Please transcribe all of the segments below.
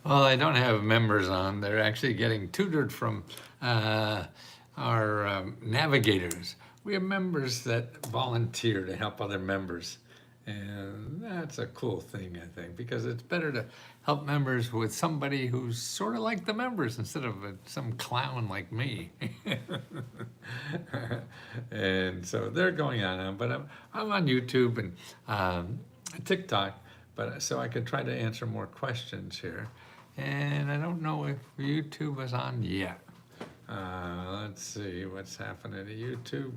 Well, I don't have members on. They're actually getting tutored from uh, our navigators. We have members that volunteer to help other members. And that's a cool thing, I think, because it's better to help members with somebody who's sort of like the members instead of some clown like me. And so they're going on, but I'm on YouTube and TikTok, but so I could try to answer more questions here. And I don't know if YouTube is on yet. Let's see what's happening to YouTube.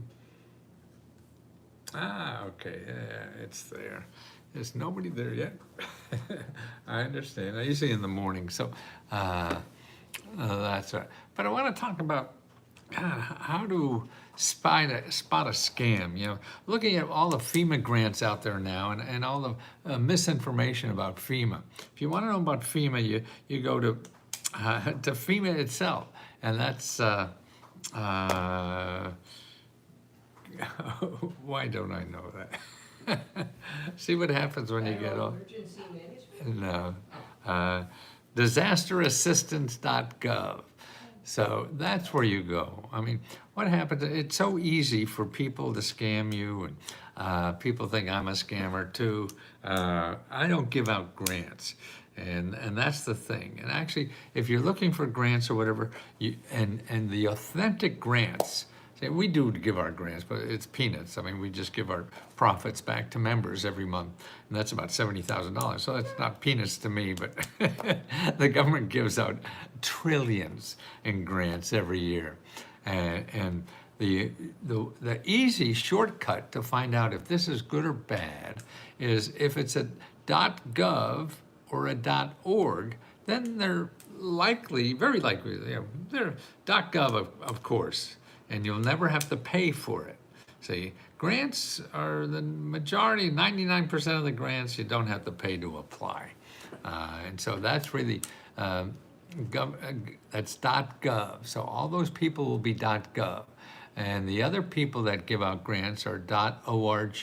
Ah, okay, yeah, it's there. There's nobody there yet. I understand. I usually in the morning, so that's right. But I want to talk about how to spot a scam. You know, looking at all the FEMA grants out there now and all the misinformation about FEMA. If you want to know about FEMA, you go to FEMA itself, and that's why don't I know that? See what happens when you get off. Emergency management? No. Disasterassistance.gov. So that's where you go. I mean, what happens? It's so easy for people to scam you, and people think I'm a scammer too. I don't give out grants, and that's the thing. And actually, if you're looking for grants or whatever, and the authentic grants. We do give our grants, but it's peanuts. I mean, we just give our profits back to members every month, and that's about $70,000. So that's not peanuts to me, but the government gives out trillions in grants every year. And the easy shortcut to find out if this is good or bad is if it's a .gov or a .org, then they're likely, very likely, they're .gov, of course. And you'll never have to pay for it. See, grants are the majority, 99% of the grants, you don't have to pay to apply. And so that's really, that's .gov. So all those people will be .gov. And the other people that give out grants are .org,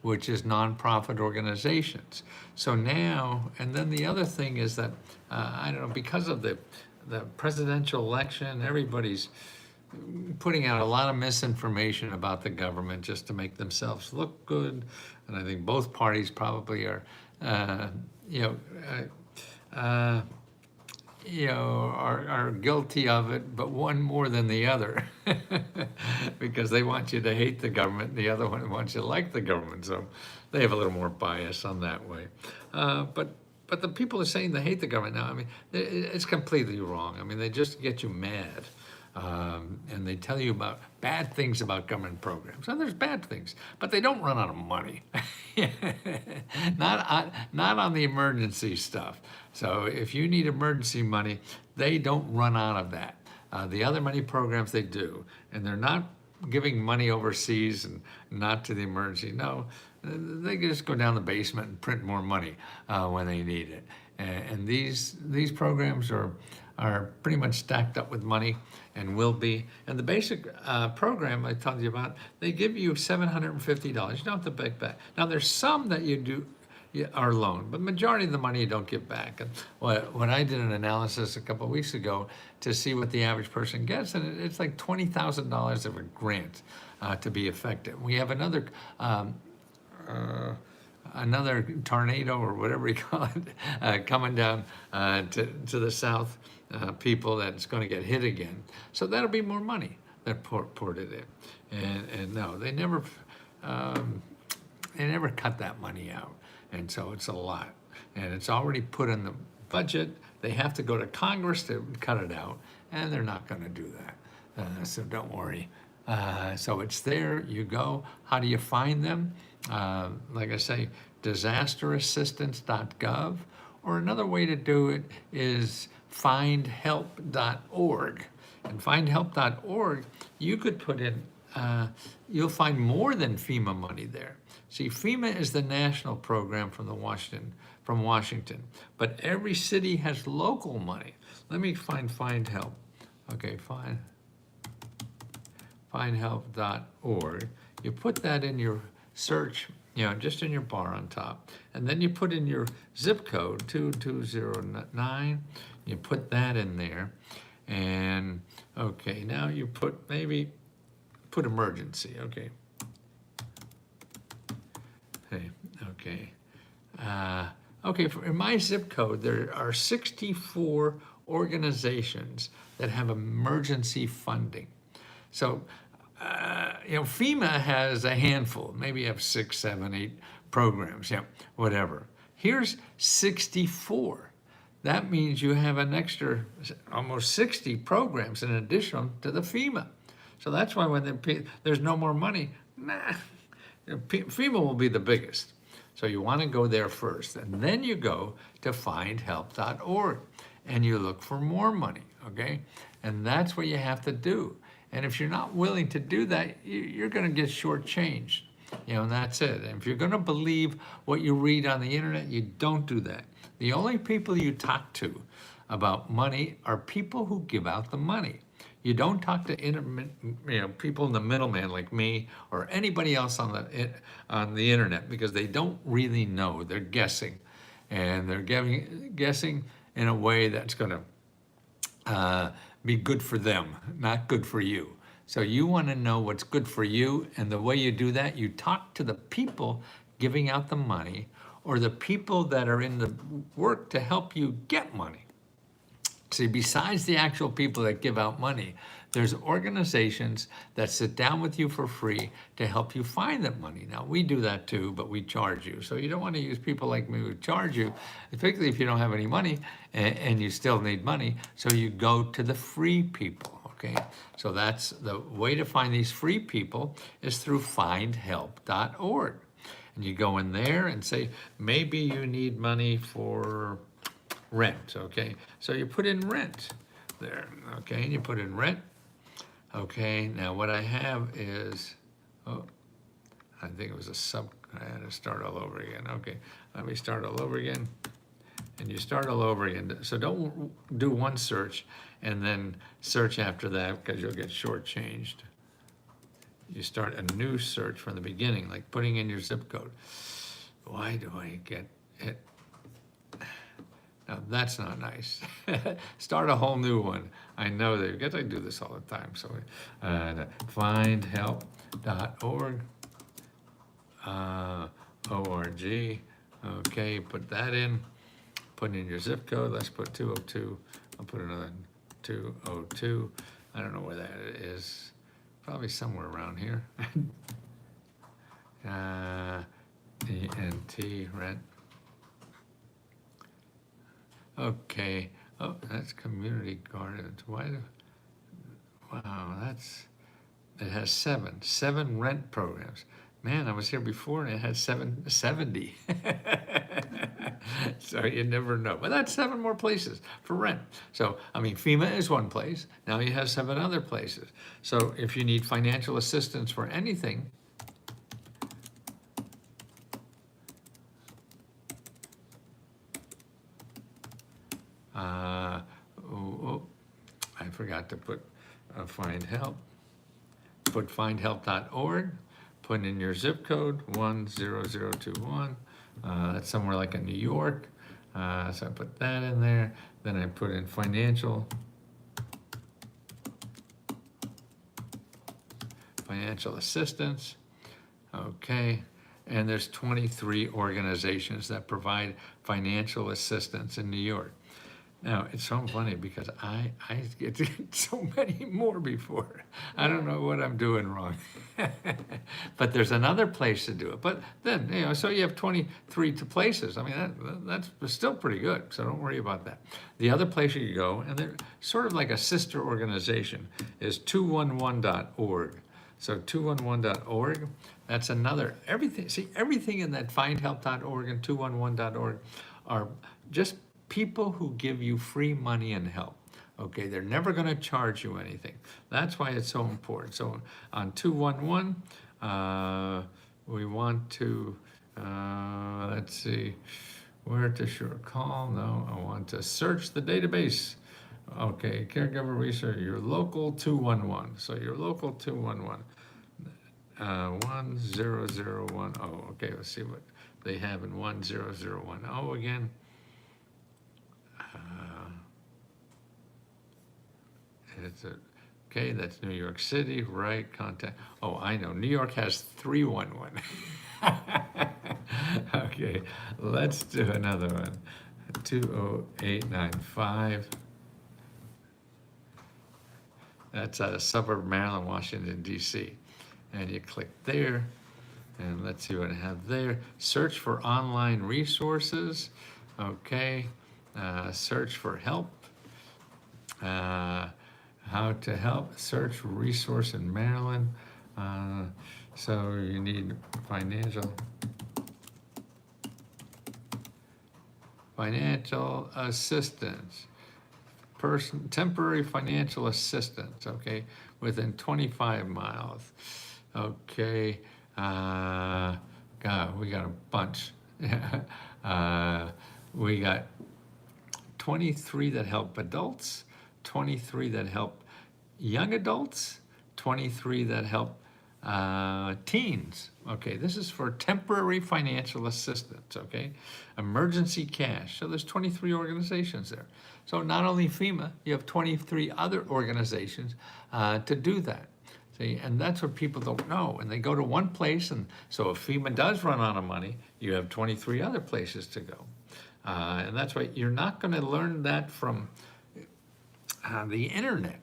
which is nonprofit organizations. So now, and then the other thing is that, I don't know, because of the presidential election, everybody's putting out a lot of misinformation about the government just to make themselves look good, and I think both parties probably are, are guilty of it, but one more than the other, because they want you to hate the government, and the other one wants you to like the government, so they have a little more bias on that way. But the people are saying they hate the government now. I mean, it's completely wrong. I mean, they just get you mad. And they tell you about bad things about government programs. And there's bad things, but they don't run out of money. Not on the emergency stuff. So if you need emergency money, they don't run out of that. The other money programs, they do. And they're not giving money overseas and not to the emergency. No, they just go down the basement and print more money when they need it. And these programs are pretty much stacked up with money and will be. And the basic program I told you about, they give you $750. You don't have to pay back. Now there's some that you are loaned, but majority of the money you don't give back. And when I did an analysis a couple of weeks ago to see what the average person gets, and it's like $20,000 of a grant to be effective. We have another tornado or whatever you call it coming down to the south. People that's going to get hit again. So that'll be more money that poured it in. And no, they never cut that money out. And so it's a lot. And it's already put in the budget. They have to go to Congress to cut it out, and they're not going to do that. So don't worry. So it's there, you go. How do you find them? Like I say, disasterassistance.gov, or another way to do it is findhelp.org. And findhelp.org, you could put in, you'll find more than FEMA money there. See, FEMA is the national program from Washington, but every city has local money. Let me find help. Okay, findhelp.org. You put that in your search just in your bar on top. And then you put in your zip code, 2209. You put that in there. And, okay, now you put emergency, okay. Hey, okay. Okay, in my zip code, there are 64 organizations that have emergency funding. So, FEMA has a handful, maybe you have 6, 7, 8 programs, whatever. Here's 64. That means you have an extra almost 60 programs in addition to the FEMA. So that's why when there's no more money, FEMA will be the biggest. So you want to go there first, and then you go to findhelp.org and you look for more money, okay? And that's what you have to do. And if you're not willing to do that, you're going to get shortchanged, and that's it. And if you're going to believe what you read on the internet, you don't do that. The only people you talk to about money are people who give out the money. You don't talk to people in the middleman like me or anybody else on the internet, because they don't really know. They're guessing, and they're guessing in a way that's going to be good for them, not good for you. So you want to know what's good for you, and the way you do that, you talk to the people giving out the money or the people that are in the work to help you get money. See, besides the actual people that give out money, there's organizations that sit down with you for free to help you find that money. Now, we do that too, but we charge you. So you don't want to use people like me who charge you, particularly if you don't have any money and you still need money. So you go to the free people, okay? So that's the way to find these free people, is through findhelp.org. And you go in there and say, maybe you need money for rent, okay? So you put in rent there, okay? And you put in rent. Okay, now what I have is, I think it was I had to start all over again. Okay, let me start all over again. And you start all over again. So don't do one search and then search after that, because you'll get shortchanged. You start a new search from the beginning, like putting in your zip code. Why do I get it? Now, that's not nice. Start a whole new one. I know that, because I do this all the time. So findhelp.org, O-R-G. Okay, put that in. Put in your zip code. Let's put 202. I'll put another 202. I don't know where that is. Probably somewhere around here. E-N-T, rent. Okay. Oh, that's community gardens. Wow, it has seven rent programs. Man, I was here before and it had 70. So you never know. But that's 7 more places for rent. So, FEMA is one place. Now you have 7 other places. So if you need financial assistance for anything, I forgot to put find help. Put findhelp.org. Put in your zip code 10021. That's somewhere like in New York. So I put that in there. Then I put in financial assistance. Okay. And there's 23 organizations that provide financial assistance in New York. Now, it's so funny because I get so many more before. I don't know what I'm doing wrong. But there's another place to do it. But then, so you have 23 places. That's still pretty good, so don't worry about that. The other place you go, and they're sort of like a sister organization, is 211.org. So 211.org, that's another, everything in that findhelp.org and 211.org are just people who give you free money and help. Okay, they're never going to charge you anything. That's why it's so important. So on 211, we want to, let's see, where to call? No, I want to search the database. Okay, caregiver research, your local 211. So your local 211. 10010. Okay, let's see what they have in 10010 again. It's a, okay, that's New York City, right? Contact. Oh, I know. New York has 311. Okay, let's do another one. 20895. That's out of suburb Maryland, Washington, D.C. And you click there, and let's see what I have there. Search for online resources. Okay, search for help. How to help, search for resource in Maryland. So you need financial assistance, temporary financial assistance, okay, within 25 miles. Okay, God, we got a bunch. We got 23 that help adults, 23 that help young adults, 23 that help teens. Okay, this is for temporary financial assistance, okay? Emergency cash. So there's 23 organizations there. So not only FEMA, you have 23 other organizations to do that. See, and that's what people don't know. And they go to one place, and so if FEMA does run out of money, you have 23 other places to go. And that's why you're not going to learn that from the internet,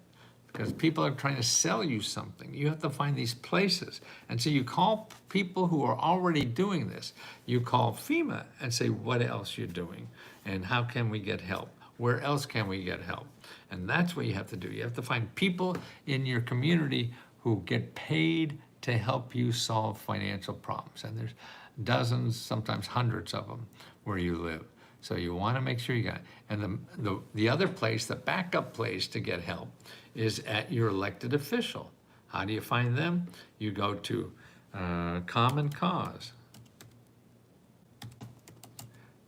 because people are trying to sell you something. You have to find these places. And so you call people who are already doing this. You call FEMA and say, what else you're doing? And how can we get help? Where else can we get help? And that's what you have to do. You have to find people in your community who get paid to help you solve financial problems. And there's dozens, sometimes hundreds of them where you live. So you want to make sure you got it. And the other place, the backup place to get help is at your elected official. How do you find them? You go to Common Cause.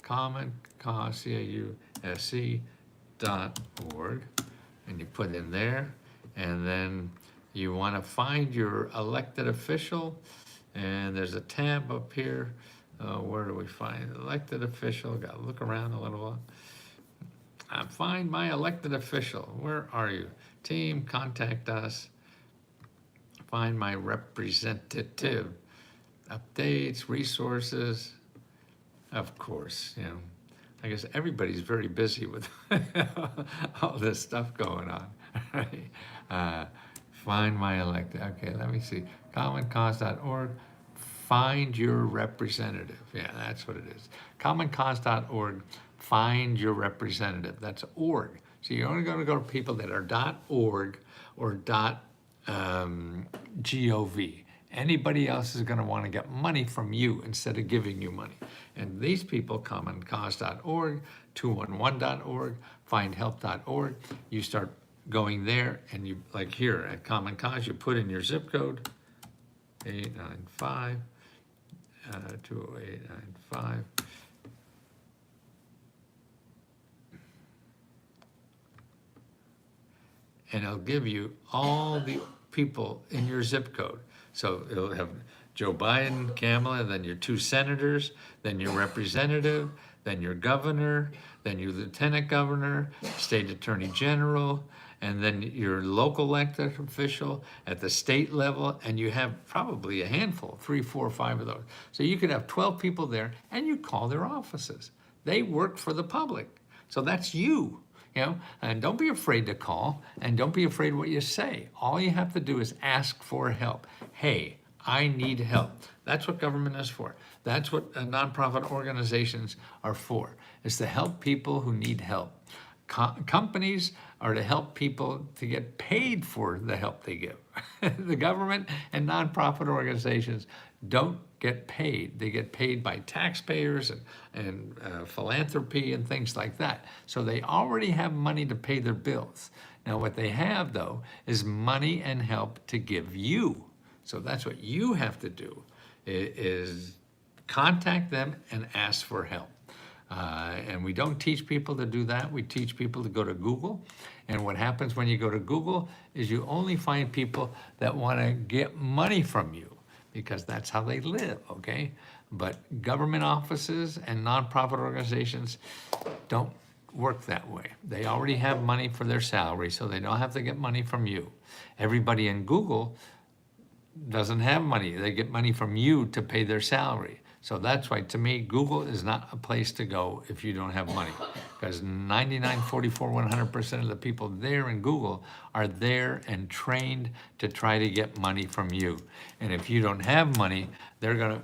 Common Cause, CAUSE.org, and you put in there, and then you want to find your elected official, and there's a tab up here. Where do we find elected official? Got to look around a little while. Find my elected official. Where are you? Team, contact us. Find my representative. Updates, resources. Of course, you know, I guess everybody's very busy with all this stuff going on, right? Find my elected. Okay, let me see. CommonCause.org. Find your representative. Yeah, that's what it is. CommonCause.org. Find your representative. That's org. So you're only going to go to people that are .org or .gov. Anybody else is going to want to get money from you instead of giving you money. And these people, commoncause.org, 211.org, findhelp.org, you start going there, and you, like here at Common Cause, you put in your zip code, 895, 20895. And it'll give you all the people in your zip code. So it'll have Joe Biden, Kamala, then your 2 senators, then your representative, then your governor, then your lieutenant governor, state attorney general, and then your local elected official at the state level, and you have probably a handful, 3, 4, 5 of those. So you could have 12 people there, and you call their offices. They work for the public. So that's you. You know, and don't be afraid to call, and don't be afraid what you say. All you have to do is ask for help. Hey, I need help. That's what government is for. That's what nonprofit organizations are for, is to help people who need help. Companies are to help people to get paid for the help they give. The government and nonprofit organizations don't get paid. They get paid by taxpayers and philanthropy and things like that. So they already have money to pay their bills. Now what they have, though, is money and help to give you. So that's what you have to do, is contact them and ask for help. And we don't teach people to do that. We teach people to go to Google. And what happens when you go to Google is you only find people that want to get money from you. because that's how they live, okay? But government offices and nonprofit organizations don't work that way. They already have money for their salary, so they don't have to get money from you. Everybody in Google doesn't have money. They get money from you to pay their salary. So that's why, to me, Google is not a place to go if you don't have money. Because 99, 44, 100% of the people there in Google are there and trained to try to get money from you. And if you don't have money, they're gonna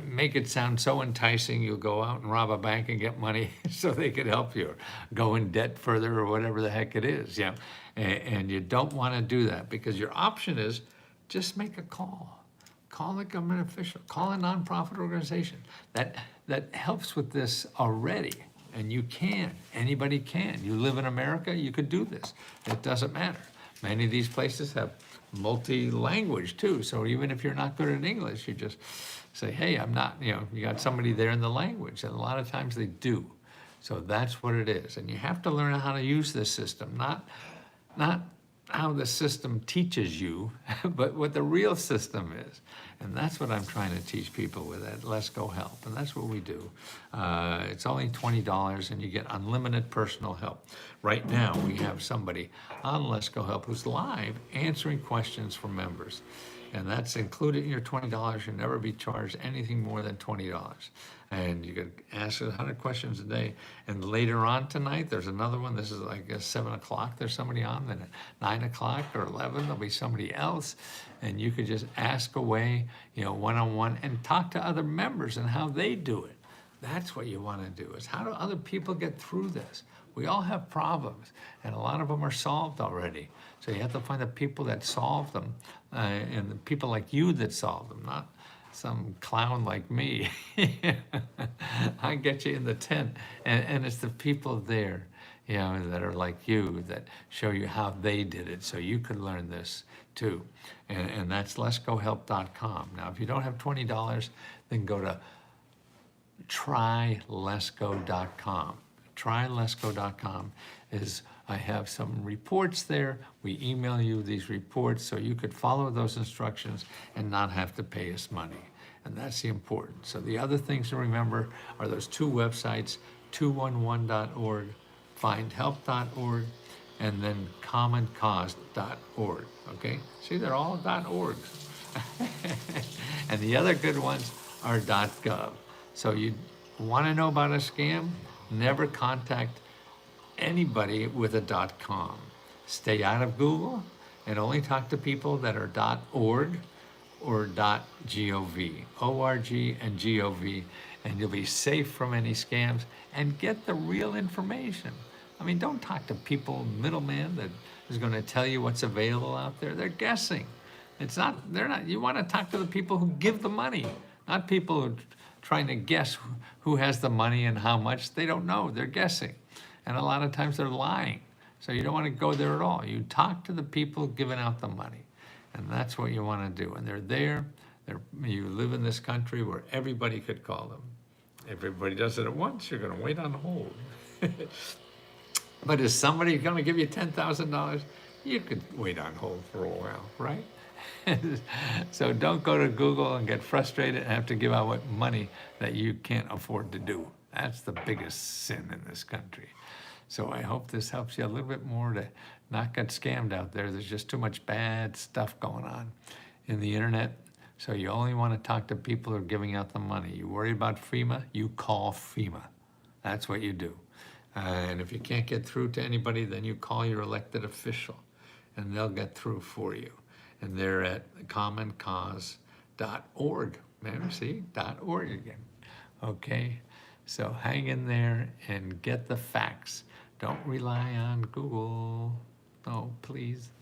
make it sound so enticing, you'll go out and rob a bank and get money so they could help you, or go in debt further, or whatever the heck it is, yeah. And you don't wanna do that, because your option is just make a call. Call a government official, call a nonprofit organization. That helps with this already. And you can, anybody can. You live in America, you could do this. It doesn't matter. Many of these places have multi-language too. So even if you're not good at English, you just say, hey, I'm not, you got somebody there in the language. And a lot of times they do. So that's what it is. And you have to learn how to use this system, not how the system teaches you, but what the real system is. And that's what I'm trying to teach people with at Let's Go Help. And that's what we do. It's only $20 and you get unlimited personal help. Right now, we have somebody on Let's Go Help who's live answering questions from members. And that's included in your $20. You'll never be charged anything more than $20. And you could ask 100 questions a day. And later on tonight, there's another one. This is like at 7 o'clock, there's somebody on. Then at 9 o'clock or 11, there'll be somebody else. And you could just ask away, one-on-one, and talk to other members and how they do it. That's what you want to do, is how do other people get through this? We all have problems, and a lot of them are solved already. So you have to find the people that solve them, and the people like you that solve them, not some clown like me. I get you in the tent, and it's the people there, that are like you, that show you how they did it, so you could learn this too. And that's letsgohelp.com. Now, if you don't have $20, then go to tryletsgo.com. Tryletsgo.com is, I have some reports there. We email you these reports so you could follow those instructions and not have to pay us money. And that's the important. So the other things to remember are those two websites, 211.org, findhelp.org, and then commoncause.org, okay? See, they're all .orgs. And the other good ones are .gov. So you want to know about a scam? Never contact anybody with a .com. Stay out of Google and only talk to people that are .org or .gov, O-R-G and G-O-V, and you'll be safe from any scams and get the real information. I mean, don't talk to people, middleman, that is going to tell you what's available out there. They're guessing. They're not, you want to talk to the people who give the money, not people who trying to guess who has the money and how much. They don't know, they're guessing. And a lot of times they're lying. So you don't want to go there at all. You talk to the people giving out the money. And that's what you want to do. And they're there. You live in this country where everybody could call them. If everybody does it at once, you're going to wait on hold. But is somebody going to give you $10,000? You could wait on hold for a while, right? So don't go to Google and get frustrated and have to give out money that you can't afford to do. That's the biggest sin in this country. So I hope this helps you a little bit more to not get scammed out there. There's just too much bad stuff going on in the internet. So you only want to talk to people who are giving out the money. You worry about FEMA, you call FEMA. That's what you do. And if you can't get through to anybody, then you call your elected official and they'll get through for you. And they're at commoncause.org. Remember, see, .org again. Okay, so hang in there and get the facts. Don't rely on Google. Oh, please.